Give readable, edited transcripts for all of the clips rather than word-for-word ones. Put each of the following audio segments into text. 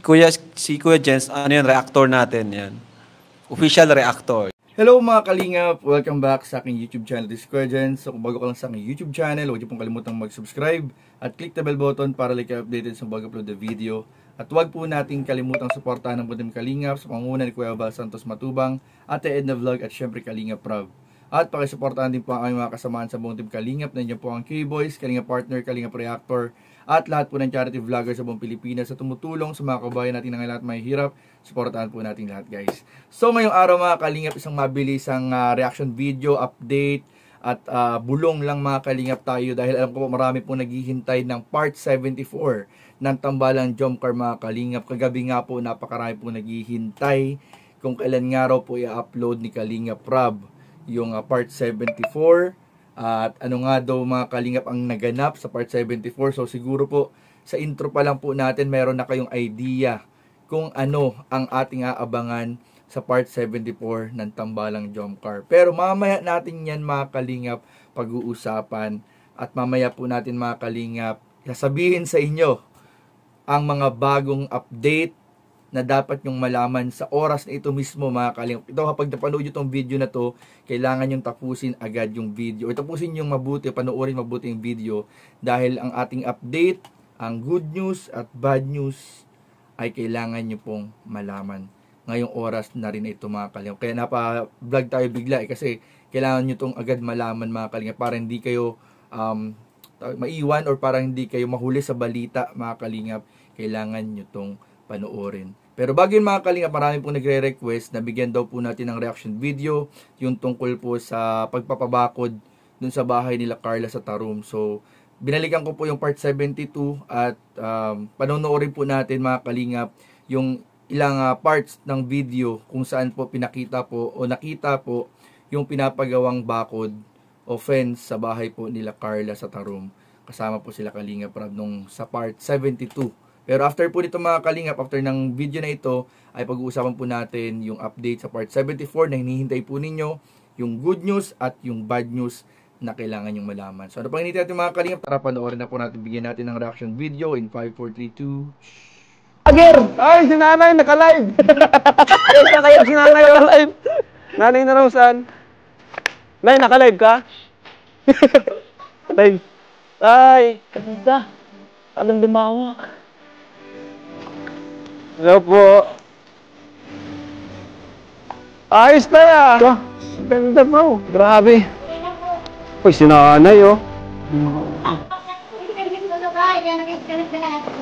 Si Kuya Jens, ano yan, reactor natin yan. Official reactor. Hello mga kalingap! Welcome back sa aking YouTube channel, this is Kuya Jens. So kung bago ka lang sa aking YouTube channel, huwag niyo pong kalimutang mag-subscribe at click the bell button para like updated sa bago upload na video. At huwag po nating kalimutang suportahan ng Butim Kalingap sa pangunguna ni Kuya Val Santos Matubang, Ate Edna Vlog at syempre Kalingap Prav. At pakisuportahan din po ang aming mga kasamaan sa buong Team Kalingap. Nandiyan po ang K-Boys, Kalingap Partner, Kalingap Reactor, at lahat po ng charity vlogger sa buong Pilipinas sa tumutulong sa mga kabayan natin na lahat may hirap. Suportahan po natin lahat, guys. So ngayong araw mga Kalingap, isang mabilisang reaction video, update, at bulong lang mga Kalingap tayo dahil alam ko po marami po naghihintay ng part 74 ng Tambalang Jomcar mga Kalingap. Kagabi nga po napakarami po naghihintay kung kailan nga raw po i-upload ni Kalingap Prab yung part 74 at ano nga daw mga Kalingap ang naganap sa part 74. So siguro po sa intro pa lang po natin meron na kayong idea kung ano ang ating aabangan sa part 74 ng Tambalang Jomcar. Pero mamaya natin yan mga Kalingap pag-uusapan at mamaya po natin mga Kalingap sasabihin sa inyo ang mga bagong update na dapat nyong malaman sa oras na ito mismo mga Kalingap. Ito kapag napanood nyo itong video na to, kailangan nyong tapusin agad yung video. O tapusin yung mabuti, panoorin mabuti yung video dahil ang ating update, ang good news at bad news ay kailangan nyo pong malaman ngayong oras na rin ito mga Kalingap. Kaya napa-vlog tayo bigla kasi kailangan nyo itong agad malaman mga Kalingap para hindi kayo maiwan or para hindi kayo mahuli sa balita mga Kalingap. Kailangan nyo itong panoorin. Pero bago yun mga Kalingap, marami pong nagre-request na bigyan daw po natin ng reaction video yung tungkol po sa pagpapabakod dun sa bahay nila Carla sa Tarum. So binalikan ko po yung part 72 at panonoorin po natin mga Kalingap yung ilang parts ng video kung saan po pinakita po o nakita po yung pinapagawang bakod o fence sa bahay po nila Carla sa Tarum. Kasama po sila Kalingap Prab nung sa part 72. Pero after po nito mga Kalingap, after ng video na ito, ay pag-uusapan po natin yung update sa part 74 na hinihintay po ninyo, yung good news at yung bad news na kailangan yung malaman. So ano pang hinihintay natin mga Kalingap? Tara panoorin na po natin, bigyan natin ng reaction video in 5, 4, 3, 2... Agir! Ay, si nanay, naka-live! Kaya kayo, si nanay, naka-live! Nanay na raw saan? Nay, naka-live ka? Live. Ay! Ganda! Alam lumawa. Hello po. Ayos na ya! Ganda mo, grabe. Uy, si nanay oh.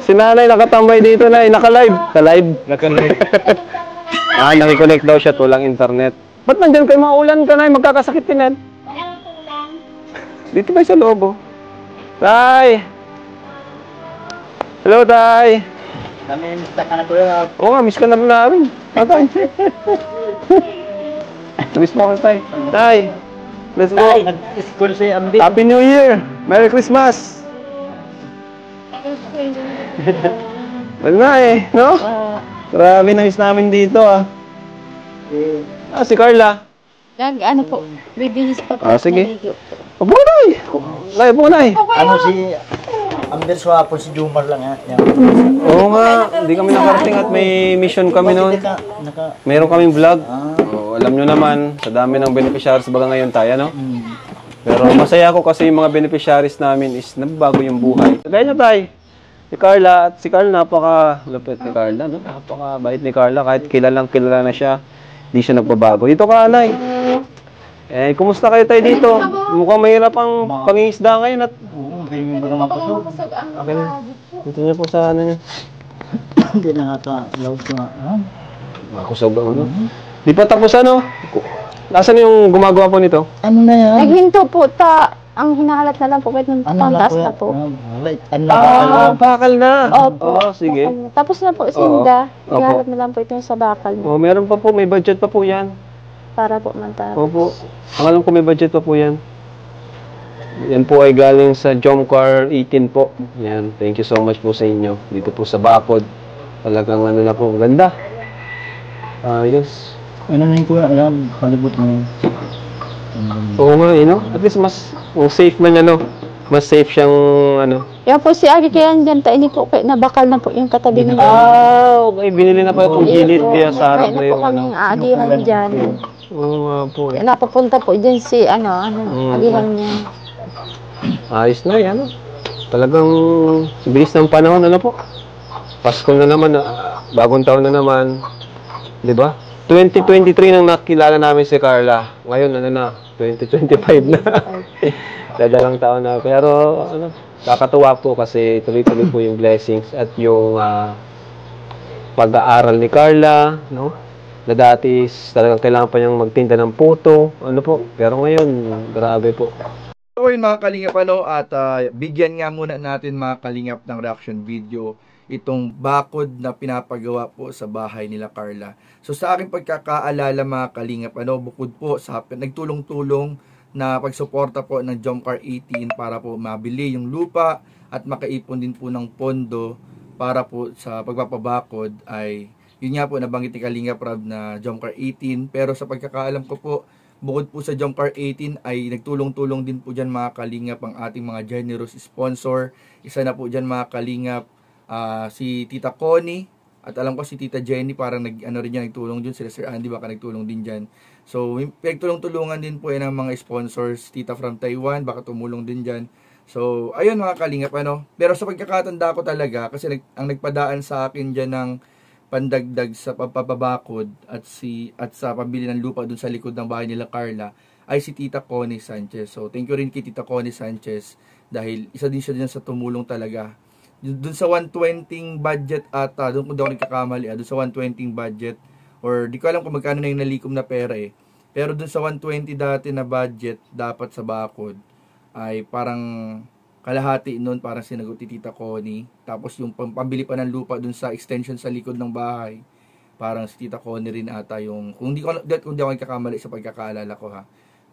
Si nanay nakatambay dito na, naka-live. Naka-live? Naka-live. Nakikonnect daw siya, tulang internet. Ba't nandyan kayo maulan ka na, magkakasakit ka yan? Dito ba sa loob oh? Tay! Hello, Tay! Nami-miss ka na kuya. Oo nga, miss ka na namin. Tay! Miss mo ako, Tay. Tay! Let's go! Tay, nag-school si Ambi. Happy New Year! Merry Christmas! Wala na eh, no? Grabe na miss namin dito ah. Si Carla. Ano po, bibihis pa po. Sige. Upo na eh. Upo na eh. Ano si Amber Swapo, si Jumar lang ha. Oo nga, hindi kami nakarating at may mission kami noon. Meron kaming vlog. Alam nyo naman, sa dami ng beneficiaries baga ngayon tayo, no? Pero masaya ako kasi yung mga beneficiaries namin is nababago yung buhay. Kaya tayo. Si Carla, at si Carla napaka-lupit ni Carla, no? Napaka-bait ni Carla, kahit kilala na siya, hindi siya nagbabago. Dito ka, Nay. Eh, kumusta kayo tayo dito? Mukhang mahirap ang pangingisda ngayon at... Oo, ganyan mo naman pasok. Okay na. Dito niyo po sa ano niyo. Hindi na nga ito, laos nga. Makusog ang ano. Di pa tapos ano? Nasaan yung gumagawa po nito? Ano na yan? Naghinto po ang hinahalat na lang po kahit nung pantas na po. Bakal na. Opo. Sige. Tapos na po sinda. Hinahalat na lang po ito sa bakal niya. Meron pa po, may budget pa po yan. Para po mantap. Opo. Ang alam ko may budget pa po yan. Yan po ay galing sa Jomcar 18 po. Yan. Thank you so much po sa inyo. Dito po sa Bacod. Talagang ano na po. Ganda. Ayos. Ano na yung kuya? Alam, palibot mo. Oo nga, no? At least mas safe man yan, no? Mas safe siyang yung ano. Yan po si Ari kaya dyan, ini po kay nabakal na po yung katabi ng Okay. Binili na pa itong gilid kaya sa harap na Kaya na yung po kaming agihan dyan. Oo nga po eh. Kaya napapunta po dyan si agihan niya. Ayos na yan. Talagang bilis ng panahon, ano po. Pasko na naman, bagong taon na naman. Di ba? 2023 nang nakilala namin si Carla. Ngayon, ano na, 2025 na. Dadalang taon na. Pero, ano, kakatuwa po kasi tuloy-tuloy po yung blessings at yung pag-aaral ni Carla, no? Na dati talagang kailangan pa niyang magtinda ng puto, ano po. Pero ngayon, grabe po. So yun mga kalingap at bigyan nga muna natin mga kalingap ng reaction video itong bakod na pinapagawa po sa bahay nila Carla. So sa aking pagkakaalala mga kalingap bukod po sa nagtulong-tulong na pagsuporta po ng Jomcar 18 para po mabili yung lupa at makaipon din po ng pondo para po sa pagpapabakod ay yun nga po nabanggit ni Kalingap Rob na Jomcar 18. Pero sa pagkakaalam ko po, bukod po sa Jomcar 18 ay nagtulong-tulong din po dyan mga kalingap ang ating mga generous sponsor. Isa na po dyan mga kalingap si Tita Connie at alam ko si Tita Jenny parang nagtulong dyan. Sila Sir Andy baka nagtulong din dyan. So nagtulong-tulungan din po yan ng mga sponsors. Tita from Taiwan baka tumulong din dyan. So ayun mga kalingap Pero sa pagkakatanda ko talaga kasi ang nagpadaan sa akin dyan ng pandagdag sa pagpapabakod at sa pambili ng lupa dun sa likod ng bahay nila Carla ay si Tita Connie Sanchez. So thank you rin kay Tita Connie Sanchez dahil isa din siya dyan sa tumulong talaga. Dun sa 120 budget ata, dun kung di ako nagkakamali, dun sa 120 budget or di ko alam kung magkano na yung nalikom na pera Pero dun sa 120 dati na budget dapat sa bakod ay parang kalahati noon parang sinagot ni Tita Connie. Tapos yung pambili pa ng lupa dun sa extension sa likod ng bahay, parang si Tita Connie rin ata yung, kung di ako nagkakamali sa pagkakaalala ko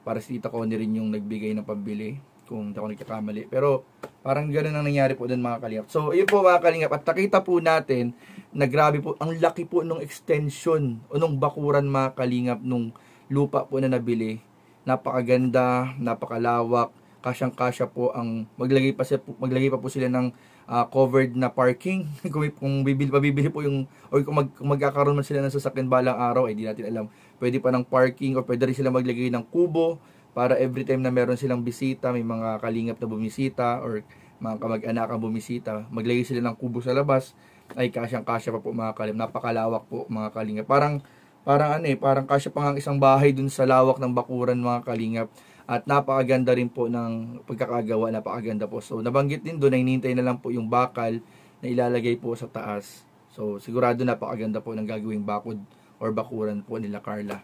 para si Tita Connie rin yung nagbigay ng pambili, kung di ako nagkakamali. Pero parang ganoon ang nangyari po dun mga kalingap. So yun po mga kalingap, at nakita po natin na grabe po, ang laki po nung extension o nung bakuran mga kalingap nung lupa po na nabili. Napakaganda, napakalawak, kasyang-kasya po ang maglagay pa po sila ng covered na parking. kung bibili po yung or kung magkakaroon man sila ng sasakyan balang araw di natin alam. Pwede pa ng parking o pwede rin sila maglagay ng kubo para every time na meron silang bisita, may mga kalingap na bumisita or mga kamag-anak ang bumisita, maglagay sila ng kubo sa labas ay kasyang-kasya pa po mga kalingap. Napakalawak po mga kalingap. Parang kasya pa nga isang bahay dun sa lawak ng bakuran mga kalingap. At napakaganda rin po ng pagkakagawa, napakaganda po. So nabanggit din doon, hinihintay na lang po yung bakal na ilalagay po sa taas. So sigurado napakaganda po ng gagawing bakod or bakuran po nila Carla,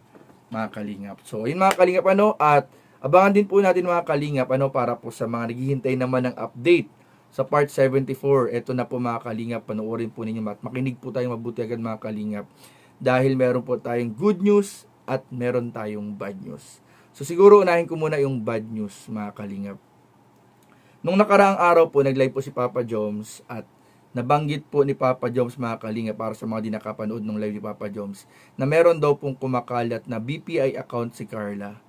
mga kalingap. So ayun mga kalingap at abangan din po natin mga kalingap para po sa mga naghihintay naman ng update sa part 74. Ito na po mga kalingap, panoorin po ninyo at makinig po tayong mabuti agad mga kalingap. Dahil meron po tayong good news at meron tayong bad news. So siguro unahin ko muna yung bad news mga kalingap. Nung nakaraang araw po nag-live po si Papa Joms at nabanggit po ni Papa Joms mga kalingap para sa mga di nakapanood ng live ni Papa Joms na meron daw pong kumakalat na BPI account si Carla.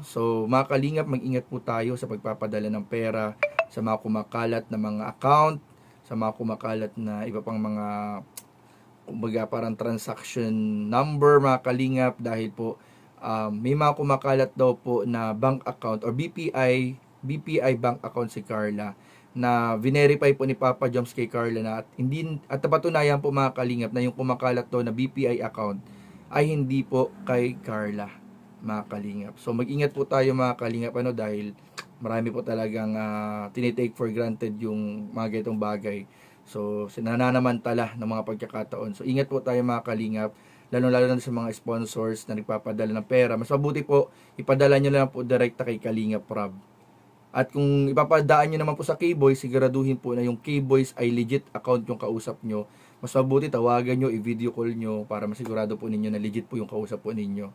So mga kalingap, mag-ingat po tayo sa pagpapadala ng pera sa mga kumakalat na mga account, sa mga kumakalat na iba pang mga kumbaga parang transaction number mga kalingap dahil po may mga kumakalat daw po na bank account or BPI bank account si Carla na verify po ni Papa Joms kay Carla na at napatunayan po mga kalingap na yung kumakalat daw na BPI account ay hindi po kay Carla mga kalingap. So mag-ingat po tayo mga kalingap dahil marami po talagang tinitake for granted yung mga ganitong bagay. So nananamantala ng mga pagkakataon. So ingat po tayo mga kalingap. Lalo-lalo na sa mga sponsors na nagpapadala ng pera. Mas mabuti po, ipadala nyo lang po direkta kay Kalingap Rob. At kung ipapadaan nyo naman po sa K-Boys, siguraduhin po na yung K-Boys ay legit account yung kausap nyo. Mas mabuti, tawagan nyo, i-video call nyo para masigurado po ninyo na legit po yung kausap po ninyo.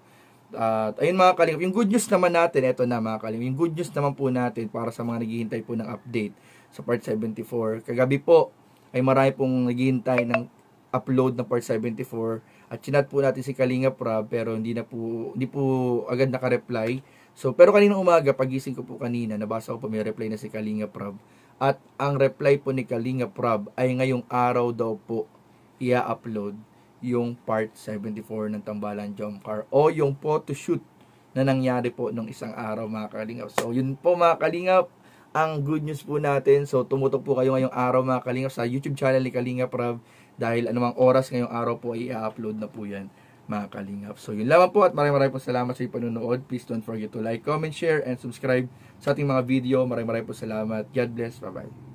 At ayun mga kalingap, yung good news naman natin, eto na mga kalingap, yung good news naman po natin para sa mga naghihintay po ng update sa part 74. Kagabi po, ay marami pong naghihintay ng upload ng part 74. At chinat po natin si Kalingap Rob pero hindi po agad naka-reply. So, pero kaninang umaga, pagising ko po kanina, nabasa ko po may reply na si Kalinga Prab. At ang reply po ni Kalinga Prab ay ngayong araw daw po i-upload yung part 74 ng Tambalan Jump Car o yung photoshoot na nangyari po nung isang araw mga Kalingap. So, yun po mga Kalingap, ang good news po natin. So, tumutok po kayo ngayong araw mga Kalingap sa YouTube channel ni Kalinga Prab dahil anumang oras ngayong araw po ay i-upload na po yan mga Kalingap. So, yun lamang po at maraming po salamat sa panonood. Please don't forget to like, comment, share, and subscribe sa ating mga video. Maraming po salamat. God bless. Bye-bye.